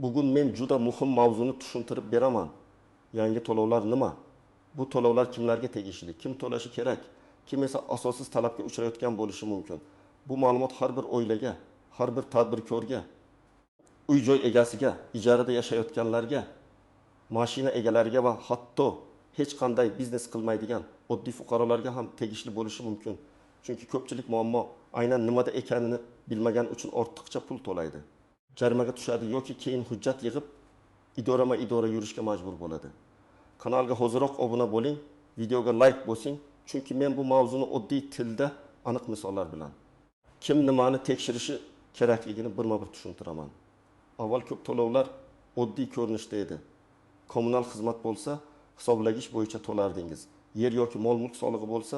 Bugun men juda muhim mavzuni tushuntirib beraman. Yangi to'lovlar nima? Bu to'lovlar kimlarga tegishli? Kim to'lashi kerak? Kim esa asossiz talabga uchrayotgan bo'lishi mumkin? Bu ma'lumot har bir oilaga, har bir tadbirkorga, uy-joy egasiga, ijarada yashayotganlarga, mashina egalariga va hatto hech qanday biznes qilmaydigan oddiy fuqarolarga ham tegishli bo'lishi mumkin. Chunki ko'pchilik muammo aynan nimada ekanini bilmagan uchun ortiqcha pul to'laydi. Jarimaga tushadi yoki keyin hujjat yig'ib idora yurishga majbur bo'ladi. Kanalga hoziroq obuna bo'ling, videoga like bosing, chunki men bu mavzuni oddiy tilda aniq misollar bilan kim nimani tekshirishi kerakligini birma-bir tushuntiraman. Avval ko'p to'lovlar oddiy ko'rinishda edi. Kommunal xizmat bo'lsa, hisoblagich bo'yicha to'lardingiz. Yer yoki mol-mulk solig'i bo'lsa,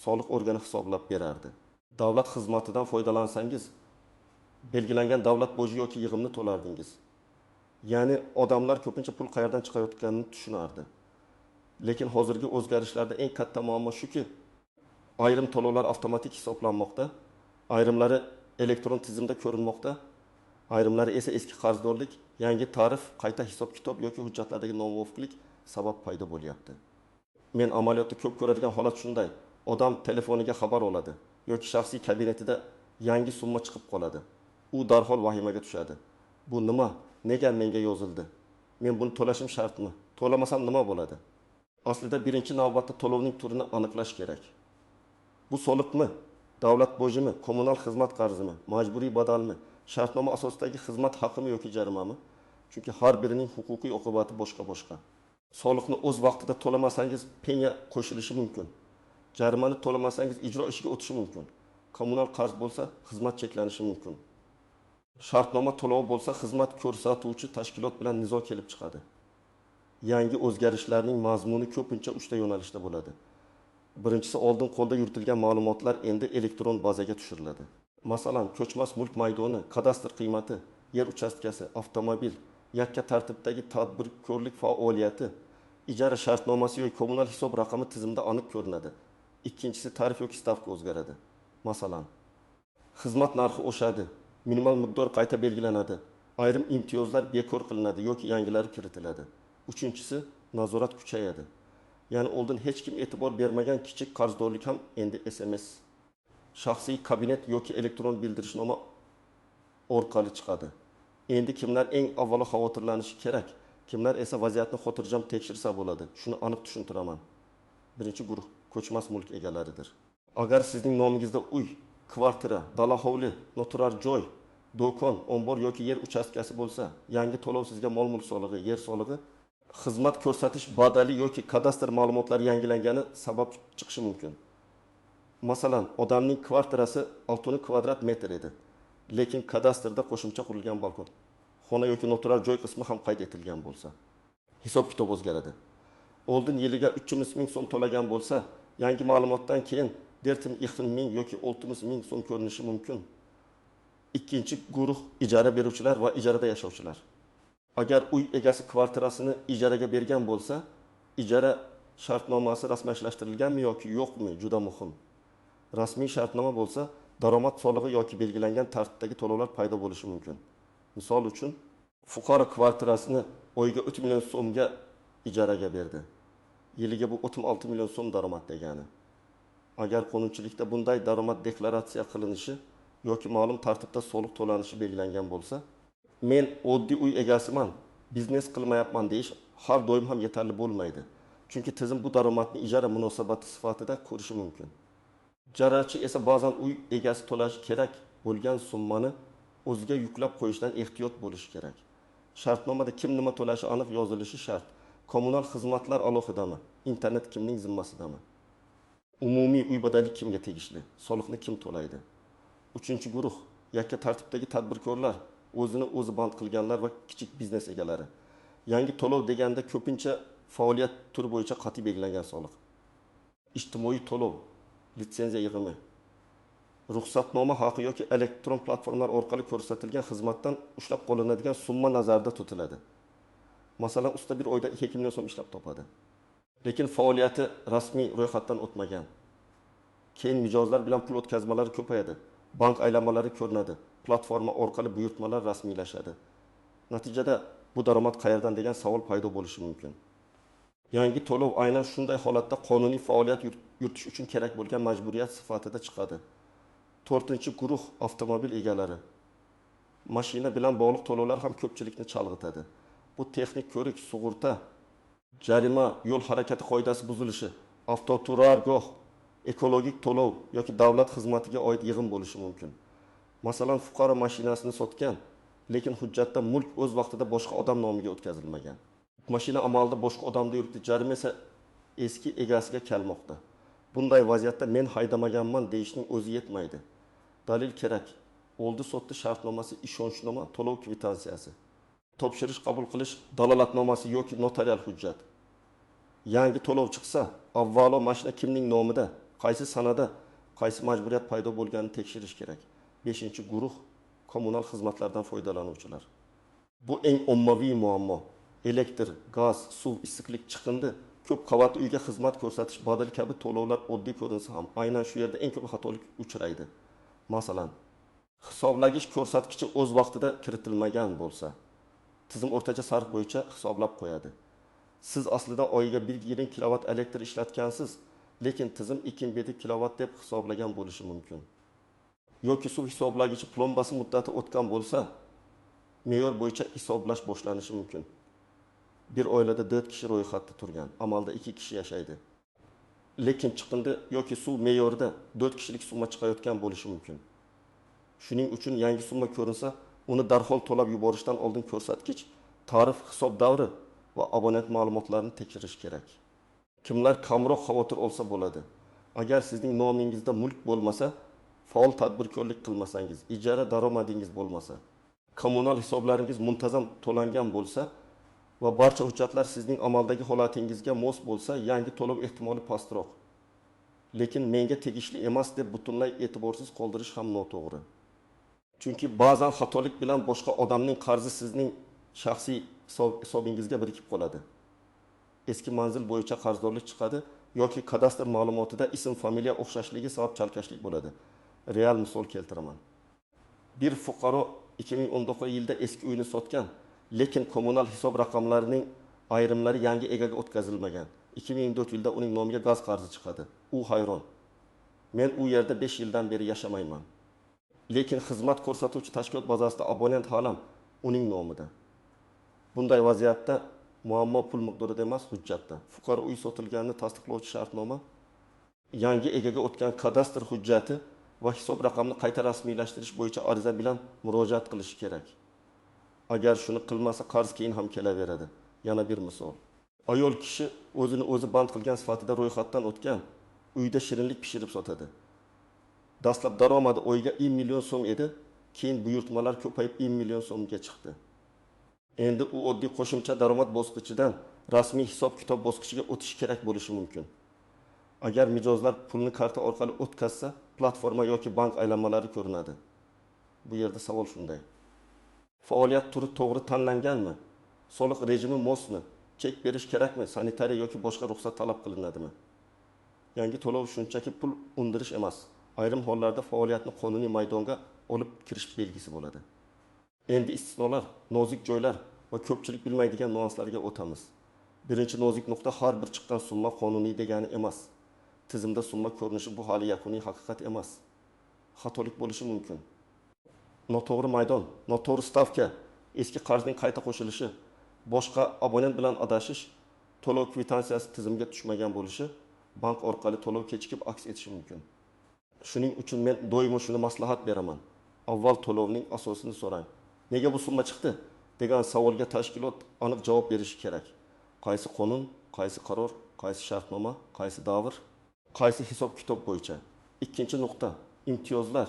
soliq organi hisoblab berardi. Davlat xizmatidan foydalansangiz, belgilangan davlat boji yoki yig'imni to'lardingiz. Ya'ni odamlar ko'pincha pul qayerdan chiqayotganini tushunardi. Lekin hozirgi o'zgarishlarda eng katta muammo shuki, ayrim to'lovlar avtomatik hisoblanmoqda, ayrimlari elektron tizimda ko'rinmoqda, ayrimlari esa eski qarzdorlik, yangi tarif, qayta hisob-kitob yoki hujjatlardagi nomuvofiqlik sabab paydo bo'lyapti. Men amaliyotda ko'p ko'radigan holat shunday. Odam telefoniga xabar oladi yoki shaxsiy kabinetida yangi summa chiqib qoladi. U darhol vahimaga tushadi. Bu nima? Nega menga yozildi? Men buni to'lashim shartmi? To'lamasam nima bo'ladi? Aslida birinchi navbatda to'lovning turini aniqlash kerak. Bu soliqmi? Davlat bojimi? Kommunal xizmat qarzimi? Majburiy badalmi? Shartnoma asosidagi xizmat haqimi yoki jarimami? Chunki har birining huquqiy oqibati boshqa-boshqa. Soliqni o'z vaqtida to'lamasangiz penga qo'shilishi mumkin. Jarimani to'lamasangiz ijro ishiga o'tishi mumkin. Kommunal qarz bo'lsa, xizmat cheklanishi mumkin. Shartnoma to'lovi bo'lsa, xizmat ko'rsatuvchi tashkilot bilan nizo kelib chiqadi. Yangi o'zgarishlarning mazmuni ko'pincha 3 ta yo'nalishda bo'ladi. Birinchisi, oldin qo'lda yuritilgan ma'lumotlar endi elektron bazaga tushiriladi. Masalan, ko'chmas mulk maydoni, kadastr qiymati, yer uchastkasi, avtomobil, yakka tartibdagi tadbirkorlik faoliyati, ijara shartnomasi yoki kommunal hisob raqami tizimda aniq ko'rinadi. Ikkinchisi, tarif yoki stavka o'zgaradi. Masalan, xizmat narxi oshadi, minimal miqdor qayta belgilanadi, ayrim imtiyozlar bekor qilinadi yoki yangilari kiritiladi. Uchinchisi, nazorat kuchayadi. Ya'ni oldin hech kim e'tibor bermagan kichik qarzdorlik ham endi SMS, shaxsiy kabinet yoki elektron bildirishnoma orqali chiqadi. Endi kimlar eng avvalo xavotirlanishi kerak, kimlar esa vaziyatni xotirjam tekshirsa bo'ladi. Shuni aniq tushuntiraman. Birinchi guruh ko'chmas mulk egalaridir. Agar sizning nomingizda uy, kvartira, dala hovli, noturar joy, do'kon, ombor yoki yer uchastkasi bo'lsa, yangi to'lov sizga mol-mulk solig'i, yer solig'i, xizmat ko'rsatish badali yoki kadastr ma'lumotlari yangilangani sabab chiqishi mumkin. Masalan, odamning kvartirasi 6 kvadrat metr edi, lekin kadastrda qo'shimcha qurilgan balkon, xona yoki noturar joy qismi ham qayd etilgan bo'lsa, hisob-kitob o'zgaradi. Oldin yiliga 300 ming so'm to'lagan bo'lsa, yangi ma'lumotdan keyin 400 ming yoki 600 ming so'm ko'rinishi mumkin. Ikkinchi guruh ijara beruvchilar va ijarada yashovchilar. Agar uy egasi kvartirasini ijaraga bergan bo'lsa, ijara shartnomasi rasmiylashtirilganmi yoki yo'qmi juda muhim. Rasmiy shartnoma bo'lsa, daromad solig'i yoki belgilangan tartibdagi to'lovlar paydo bo'lishi mumkin. Misol uchun, fuqaro kvartirasini oyiga 3 million so'mga ijaraga berdi. Yiliga bu 36 million so'm daromad degani. Agar qonunchilikda bunday daromad deklaratsiya qilinishi yoki ma'lum tartibda soliq to'lanishi belgilangan bo'lsa, men oddiy uy egasiman, biznes qilmayapman deyish har doim ham yetarli bo'lmaydi. Chunki tizim bu daromadni ijara munosabati sifatida ko'rishi mumkin. Jarachi esa ba'zan uy egasi to'lashi kerak bo'lgan summani o'ziga yuklab qo'yishdan ehtiyot bo'lishi kerak. Shartnomada kim nima to'lashi aniq yozilishi shart. Kommunal xizmatlar alohidami? Internet kimning zimmasidami? Umumiy uy badali kimga tegishli? Soliqni kim to'laydi? Uchinchi guruh, yakka tartibdagi tadbirkorlar, o'zini o'zi band qilganlar va kichik biznes egalari. Yangi to'lov deganda ko'pincha faoliyat turi bo'yicha qat'iy belgilangan soliq. Ijtimoiy to'lov, litsenziya yig'imi, ruxsatnoma haqi yoki elektron platformalar orqali ko'rsatilgan xizmatdan ushlab qolinadigan summa nazarda tutiladi. Masalan, usta bir oyda 2 million so'm ishlab topadi. Lekin faoliyati rasmiy ro'yxatdan o'tmagan. Keyin mijozlar bilan pul o'tkazmalari ko'payadi. Bank aylanmalari ko'rinadi. Platforma orqali buyurtmalar rasmiylashadi. Natijada bu daromad qayerdan degan savol paydo bo'lishi mumkin. Yangi to'lov aynan shunday holatda qonuniy faoliyat yuritish uchun kerak bo'lgan majburiyat sifatida chiqadi. 4-guruh avtomobil egalari. Mashina bilan bog'liq to'lovlar ham ko'pchilikni chalg'itadi. Bu texnik ko'rik, sug'urta, jarima, yo'l harakati qoidasi buzilishi, avtoturargoh, ekologik to'lov yoki davlat xizmatiga oid yig'im bo'lishi mumkin. Masalan, fuqaro mashinasini sotgan, lekin hujjatda mulk o'z vaqtida boshqa odam nomiga o'tkazilmagan. Mashina amalda boshqa odamda yuribdi, jarima esa eski egasiga kelmoqda. Bunday vaziyatda men haydamaganman deyishning o'zi yetmaydi. Dalil kerak. Oldi sotdi shartnomasi, ishonchnoma, to'lov kvitansiyasi. Topshirish qabul qilish dalolatnomasi yoki notarial hujjat. Yangi to'lov chiqsa, avvalo mashina kimning nomida, qaysi sanada, qaysi majburiyat paydo bo'lganini tekshirish kerak. 5-guruh kommunal xizmatlardan foydalanuvchilar. Bu eng ommaviy muammo. Elektr, gaz, suv, issiqlik chiqindi, ko'p qavatli uyga xizmat ko'rsatish badali kabi to'lovlar oddiy ko'rinsa ham aynan shu yerda eng ko'p xatolik uchraydi. Masalan, hisoblagich ko'rsatkichi o'z vaqtida kiritilmagan bo'lsa, tizim o'rtacha sarf bo'yicha hisoblab qo'yadi. Siz aslida oyiga 1,5 kilovat elektr ishlatgansiz, lekin tizim 2,7 kilovat deb hisoblagan bo'lishi mumkin. Yoki suv hisoblagichi plombasi muddati o'tgan bo'lsa, me'yor bo'yicha hisoblash boshlanishi mumkin. Bir oilada 4 kishi ro'yxatda turgan, amalda 2 kishi yashaydi. Lekin chiqindi yoki suv me'yorida 4 kishilik summa chiqayotgan bo'lishi mumkin. Shuning uchun yangi summa ko'rinsa, uni darhol to'lab yuborishdan oldin ko'rsatkich, tarif, hisob davri va abonent ma'lumotlarini tekshirish kerak. Kimlar kamroq xavotir olsa bo'ladi. Agar sizning nomingizda mulk bo'lmasa, faol tadbirkorlik qilmasangiz, ijara daromadingiz bo'lmasa, kommunal hisoblaringiz muntazam to'langan bo'lsa va barcha hujjatlar sizning amaldagi holatingizga mos bo'lsa, yangi to'lov ehtimoli pastroq. Lekin menga tegishli emas deb butunlay e'tiborsiz qoldirish ham noto'g'ri. Chunki ba'zan xatolik bilan boshqa odamning qarzi sizning shaxsiy hisobingizga birikib qoladi. Eski manzil bo'yicha qarzdorlik chiqadi yoki kadastr ma'lumotida ism, familiya o'xshashligi sabab chalkashlik bo'ladi. Real misol keltiraman. Bir fuqaro 2019-yilda eski uyini sotgan, lekin kommunal hisob raqamlarining ayrimlari yangi egaga o'tkazilmagan. 2024-yilda uning nomiga gaz qarzi chiqadi. U hayron. Men u yerda 5 yildan beri yashamayman. Lekin xizmat ko'rsatuvchi tashkilot bazasida abonent halam uning nomida. Bunday vaziyatda muammo pul miqdorida emas, hujjatda. Fuqaro uy sotilganini tasdiqlovchi shartnoma, yangi egaga o'tgan kadastr hujjati va hisob raqamini qayta rasmiylashtirish bo'yicha ariza bilan murojaat qilishi kerak. Agar shuni qilmasa, qarz keyin ham kelaveradi. Yana bir misol. Ayol kishi o'zini o'zi band qilgan sifatida ro'yxatdan o'tgan, uyda shirinlik pishirib sotadi. Dastlab daromadi oyga 1 million so'm edi, keyin buyurtmalar ko'payib 1 million so'mga chiqdi. Endi u oddiy qo'shimcha daromad bosqichidan rasmiy hisob-kitob bosqichiga o'tish kerak bo'lishi mumkin. Agar mijozlar pulni karta orqali o'tkazsa, platforma yoki bank aylanmalari ko'rinadi. Bu yerda savol shunday. Faoliyat turi to'g'ri tanlanganmi? Soliq rejimi mosmi? Chek berish kerakmi? Sanitariya yoki boshqa ruxsat talab qilinadimi? Yangi to'lov shunchaki pul undirish emas. Ayrim hollarda faoliyatni qonuniy maydonga olib kirish belgisi bo'ladi. Endi istisnolar, nozik joylar va ko'pchilik bilmaydigan nuanslarga o'tamiz. Birinchi nozik nuqta, har bir chiqqan summa qonuniy degani emas. Tizimda summa ko'rinishi bu hali yakuniy haqiqat emas. Xatolik bo'lishi mumkin. Noto'g'ri maydon, noto'g'ri stavka, eski qarzning qayta qo'shilishi, boshqa abonent bilan adashish, to'lov kvitansiyasi tizimga tushmagan bo'lishi, bank orqali to'lov kechikib aks etishi mumkin. Shuning uchun men doimo shuni maslahat beraman. Avval to'lovning asosini so'rang. Nega bu summa chiqdi degan savolga tashkilot aniq javob berishi kerak. Qaysi qonun, qaysi qaror, qaysi shartnoma, qaysi davr, qaysi hisob-kitob bo'yicha. Ikkinchi nuqta, imtiyozlar.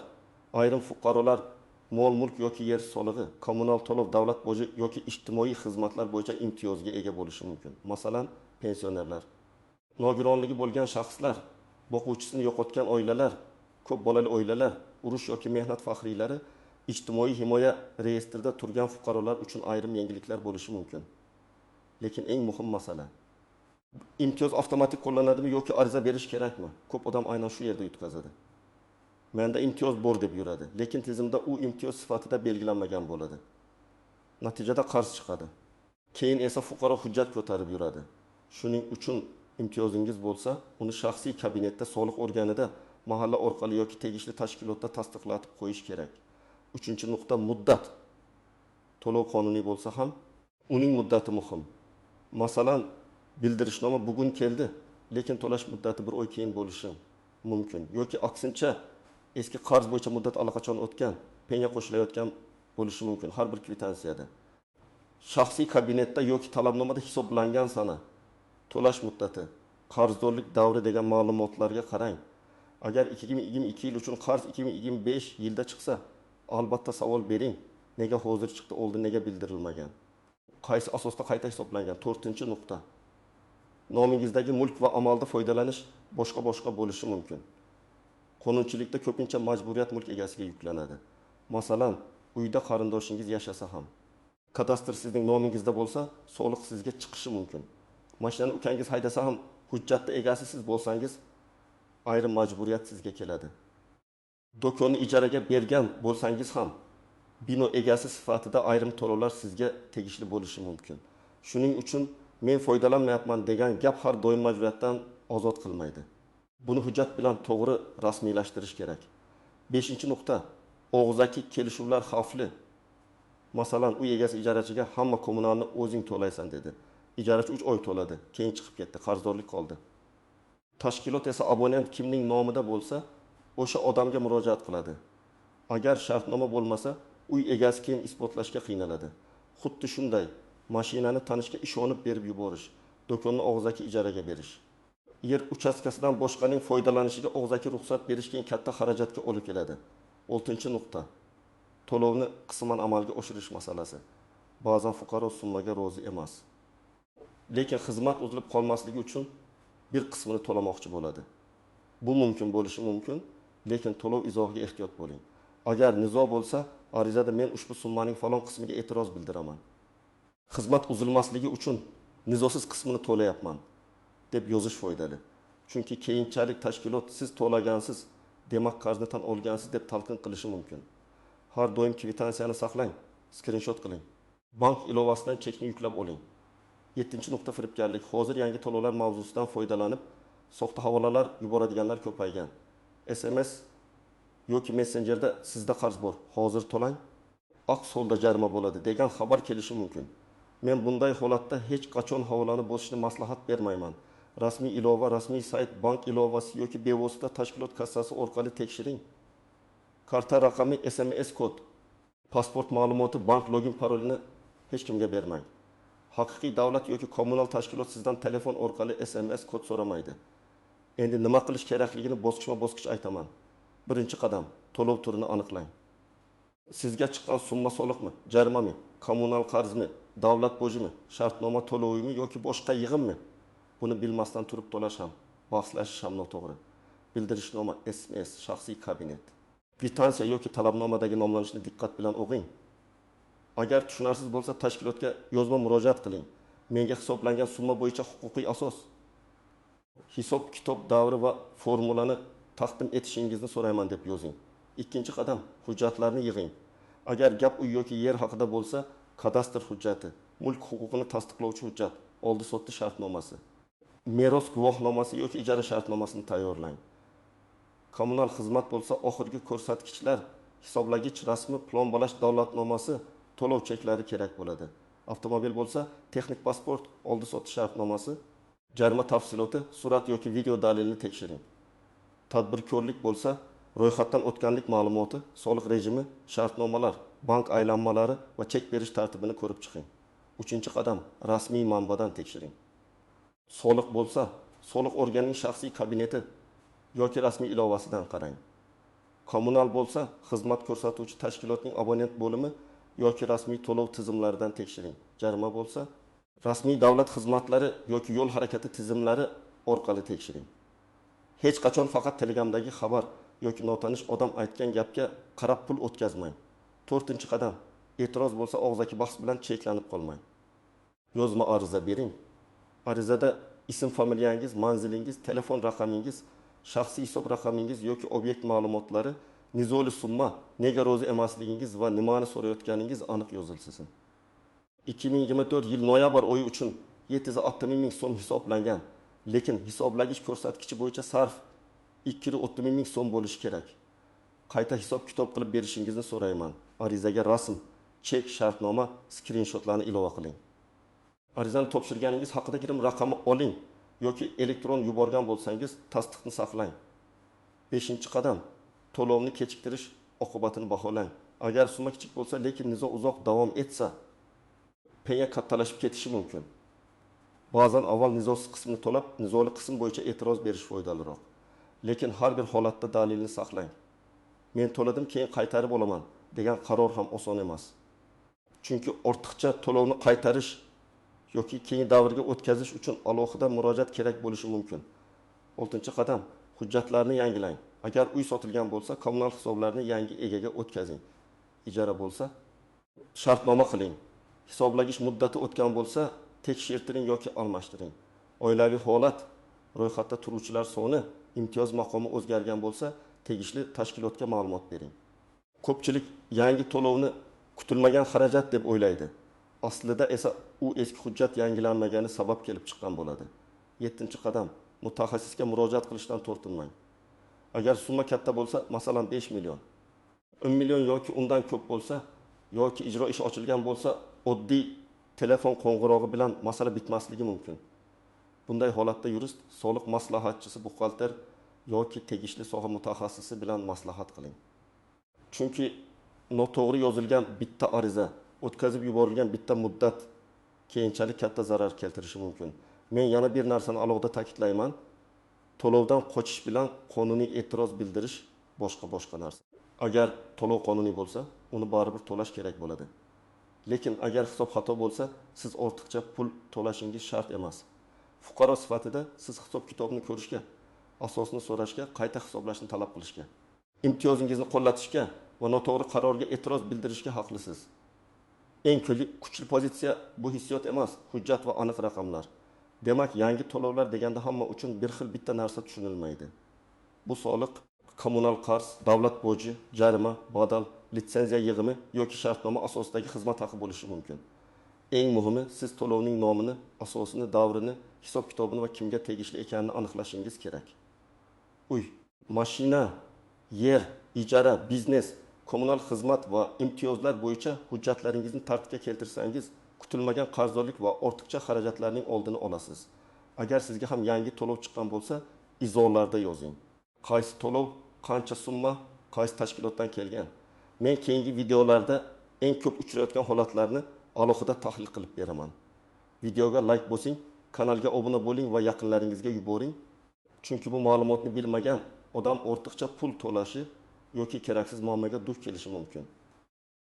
Ayrim fuqarolar mol-mulk yoki yer solig'i, kommunal to'lov, davlat boji yoki ijtimoiy xizmatlar bo'yicha imtiyozga ega bo'lishi mumkin. Masalan, pensionerlar, nogironligi bo'lgan shaxslar, boquvchisini yo'qotgan oilalar, ko'p bolali oilalar, urush yoki mehnat faxriylari, ijtimoiy himoya reyestrida turgan fuqarolar uchun ayrim yengilliklar bo'lishi mumkin. Lekin eng muhim masala, imtiyoz avtomatik qo'llanadimi yoki ariza berish kerakmi? Ko'p odam aynan shu yerda yutqazadi. Menda imtiyoz bor deb yuradi, lekin tizimda u imtiyoz sifatida belgilanmagan bo'ladi. natijada qarz chiqadi. Keyin esa fuqaro hujjat ko'tarib yuradi. Shuning uchun imtiyozingiz bo'lsa, uni shaxsiy kabinetda soliq organida mahalla orqali yoki tegishli tashkilotda tasdiqlatib qo'yish kerak. 3-nuqta muddat. To'lov qonuniy bo'lsa ham uning muddati muhim. Masalan, bildirishnoma bugun keldi, lekin to'lash muddati bir oy keyin bo'lishi mumkin. Yoki aksincha, eski qarz bo'yicha muddat allaqachon o'tgan, penya qo'shilayotgan bo'lishi mumkin har bir kvitantsiyada. Shaxsiy kabinetda yoki talabnomada hisoblangan sana, to'lash muddati, qarzdorlik davri degan ma'lumotlarga qarang. Agar 2022 yil uchun qarz 2025 yilda chiqsa, albatta savol bering. Nega hozir chiqdi, oldin nega bildirilmagan? Qaysi asosda qayta hisoblangan? 4-nuqta. Nomingizdagi mulk va amalda foydalanish boshqa bo'lishi mumkin. Qonunchilikda ko'pincha majburiyat mulk egasiga yuklanadi. Masalan, uyda qarindoshingiz yashasa ham, kadastr sizning nomingizda bo'lsa, soliq sizga chiqishi mumkin. Mashinani ukangiz haydasa ham, hujjatda egasi siz bo'lsangiz, ayrim majburiyat sizga keladi. Do'konni ijaraga bergan bo'lsangiz ham, bino egasi sifatida ayrim to'lovlar sizga tegishli bo'lishi mumkin. Shuning uchun men foydalanmayapman degan gap har doim majburiyatdan ozod qilmaydi. Buni hujjat bilan to'g'ri rasmiylashtirish kerak. 5-nuqta. Og'zaki kelishuvlar xavfli. Masalan, uy egasi ijarachiga hamma kommunalni o'zing to'laysan dedi. Ijarachi 3 oy to'ladi, keyin chiqib ketdi, qarzdorlik qoldi. Tashkilot esa abonent kimning nomida bo'lsa, o'sha odamga murojaat qiladi. Agar shartnoma bo'lmasa, uy egasi keyin isbotlashga qiynaladi. Xuddi shunday, mashinani tanishga ishonib berib yuborish, do'konni og'zaki ijaraga berish. Yer uchastkasidan boshqaning foydalanishiga og'zaki ruxsat berish keyin katta xarajatga olib keladi. 6-nuqta. To'lovni qisman amalga oshirish masalasi. Ba'zan fuqaro summaga rozi emas. Lekin xizmat uzilib qolmasligi uchun bir qismini to'lamoqchi bo'ladi. Bu mumkin bo'lishi mumkin, lekin to'lov izohiga ehtiyot bo'ling. Agar nizo bo'lsa, arizada men ushbu summaning falon qismiga e'tiroz bildiraman. Xizmat uzilmasligi uchun nizosiz qismini to'layapman deb yozish foydali. Chunki keyinchalik tashkilot siz to'lagansiz, demak qarzni tan olgansiz deb talqin qilishi mumkin. Har doim kvitantsiyani saqlang, skrinshot qiling. Bank ilovasidan chekni yuklab oling. 7-nuqta firibgarlik. Hozir yangi to'lovlar mavzusidan foydalanib, soxta havolalar yuboradiganlar ko'paygan. SMS yoki messenjerda sizda qarz bor, hozir to'lang, aqs holda jarima bo'ladi degan xabar kelishi mumkin. Men bunday holatda hech qachon havolani bosishni maslahat bermayman. Rasmiy ilova, rasmiy sayt, bank ilovasi yoki bevosita tashkilot kassasi orqali tekshiring. Karta raqami, SMS kod, pasport ma'lumoti, bank login parolini hech kimga bermang. Haqiqiy davlat yoki kommunal tashkilot sizdan telefon orqali SMS kod so'ramaydi. Endi nima qilish kerakligini bosqichma-bosqich aytaman. Birinchi qadam, to'lov turini aniqlang. Sizga chiqqan summa soliqmi, jarimami, kommunal qarzmi, davlat bojimi, shartnoma to'lovimi yoki boshqa yig'immi? Buni bilmasdan turib to'lash ham, bahslashish ham noto'g'ri. Bildirishnoma, SMS, shaxsiy kabinet. Kvitansiya yoki talabnomadagi nomlanishni diqqat bilan o'qing. Agar tushunarsiz bo'lsa, tashkilotga yozma murojaat qiling. Menga hisoblangan summa bo'yicha huquqiy asos, hisob kitob davri va formulani taqdim etishingizni so'rayman deb yozing. 2-qadam, hujjatlarni yig'ing. Agar gap uy yoki yer haqida bo'lsa, kadastr hujjati, mulk huquqini tasdiqlovchi hujjat, oldi-sotdi shartnomasi, meros guvohnomasi yoki ijara shartnomasini tayyorlang. Kommunal xizmat bo'lsa, oxirgi ko'rsatkichlar, hisoblagich rasmi, plombalash davlatnomasi, to'lov cheklari kerak bo'ladi. Avtomobil bo'lsa, texnik pasport, oldi-sotdi shartnomasi, jarima tafsiloti, surat yoki video dalilini tekshiring. Tadbirkorlik bo'lsa, ro'yxatdan o'tganlik ma'lumoti, soliq rejimi, shartnomalar, bank aylanmalari va chek berish tartibini ko'rib chiqing. 3-qadam, rasmiy manbadan tekshiring. Soliq bo'lsa, soliq organining shaxsiy kabineti yoki rasmiy ilovasidan qarang. Kommunal bo'lsa, xizmat ko'rsatuvchi tashkilotning abonent bo'limi yoki rasmiy to'lov tizimlaridan tekshiring. Jarima bo'lsa, rasmiy davlat xizmatlari yoki yo'l harakati tizimlari orqali tekshiring. Hech qachon faqat Telegramdagi xabar yoki notanish odam aytgan gapga qarab pul o'tkazmang. 4-qadam, e'tiroz bo'lsa og'zaki bahs bilan cheklanib qolmang. Yozma ariza bering. Arizada ism familiyangiz, manzilingiz, telefon raqamingiz, shaxsiy hisob raqamingiz yoki obyekt ma'lumotlari, nizoli summa, nega rozi emasligingiz va nimani so'rayotganingiz aniq yozilsin. 2024 yil noyabr oyi uchun 760 ming so'm hisoblangan. Lekin hisoblagich ko'rsatkichi bo'yicha sarf 230 ming so'm bo'lishi kerak. Qayta hisob-kitob qilib berishingizni so'rayman. Arizaga rasm, chek, shartnoma, skrinshotlarni ilova qiling. Arizani topshirganingiz haqidagi raqamni oling yoki elektron yuborgan bo'lsangiz, tasdiqni saqlang. 5-qadam, to'lovni kechiktirish oqibatini baholang. Agar summa kichik bo'lsa, lekin nizo uzoq davom etsa, penga kattalashib ketishi mumkin. Ba'zan avval nizosiz qismini to'lab, nizoli qism bo'yicha e'tiroz berish foydaliroq. Lekin har bir holatda dalilni saqlang. Men to'ladim, keyin qaytarib olaman degan qaror ham oson emas. Chunki ortiqcha to'lovni qaytarish yoki keyingi davrga o'tkazish uchun alohida murojaat kerak bo'lishi mumkin. 6-qadam, hujjatlarni yangilang. Agar uy sotilgan bo'lsa, kommunal hisoblarni yangi egaga o'tkazing. Ijara bo'lsa, shartnoma qiling. Hisoblagich muddati o'tgan bo'lsa, tekshirtiring yoki almashtiring. Oilaviy holat, ro'yxatda turuvchilar soni, imtiyoz maqomi o'zgargan bo'lsa, tegishli tashkilotga ma'lumot bering. Ko'pchilik yangi to'lovni kutilmagan xarajat deb o'ylaydi. Aslida esa u eski hujjat yangilanmagani sabab kelib chiqqan bo'ladi. 7-qadam, mutaxassisga murojaat qilishdan tortinmang. Agar summa katta bo'lsa, masalan 5 million, 10 million yoki undan ko'p bo'lsa, yoki ijro ishi ochilgan bo'lsa, oddiy telefon qo'ng'irog'i bilan masala bitmasligi mumkin. Bunday holatda yurist, soliq maslahatchisi, buxgalter yoki tegishli soha mutaxassisi bilan maslahat qiling. Chunki noto'g'ri yozilgan bitta ariza, o'tkazib yuborilgan bitta muddat keyinchalik katta zarar keltirishi mumkin. Men yana bir narsani alohida ta'kidlayman. To'lovdan qochish bilan qonuniy e'tiroz bildirish boshqa narsa. Agar to'lov qonuniy bo'lsa, uni baribir to'lash kerak bo'ladi. Lekin agar hisob xato bo'lsa, siz ortiqcha pul to'lashingiz shart emas. Fuqaro sifatida siz hisob-kitobni ko'rishga, asosni so'rashga, qayta hisoblashni talab qilishga, imtiyozingizni qo'llatishga va noto'g'ri qarorga e'tiroz bildirishga haqlisiz. Eng kuchli pozitsiya bu hissiyot emas, hujjat va aniq raqamlar. Demak, yangi to'lovlar deganda hamma uchun bir xil bitta narsa tushunilmaydi. Bu soliq, kommunal qarz, davlat boji, jarima, badal, litsenziya yig'imi yoki shartnoma asosidagi xizmat haqi bo'lishi mumkin. Eng muhimi, siz to'lovning nomini, asosini, davrini, hisob-kitobini va kimga tegishli ekanini aniqlashingiz kerak. Uy, mashina, yer, ijara, biznes, kommunal xizmat va imtiyozlar bo'yicha hujjatlaringizni tartibga keltirsangiz, kutilmagan qarzdorlik va ortiqcha xarajatlarning oldini olasiz. Agar sizga ham yangi to'lov chiqqan bo'lsa, izohlarda yozing. Qaysi to'lov, qancha summa, qaysi tashkilotdan kelgan. Men keyingi videolarda eng ko'p uchrayotgan holatlarni alohida tahlil qilib beraman. Videoga like bosing, kanalga obuna bo'ling va yaqinlaringizga yuboring. Chunki bu ma'lumotni bilmagan odam ortiqcha pul to'lashi yoki keraksiz muammoga duch kelishi mumkin.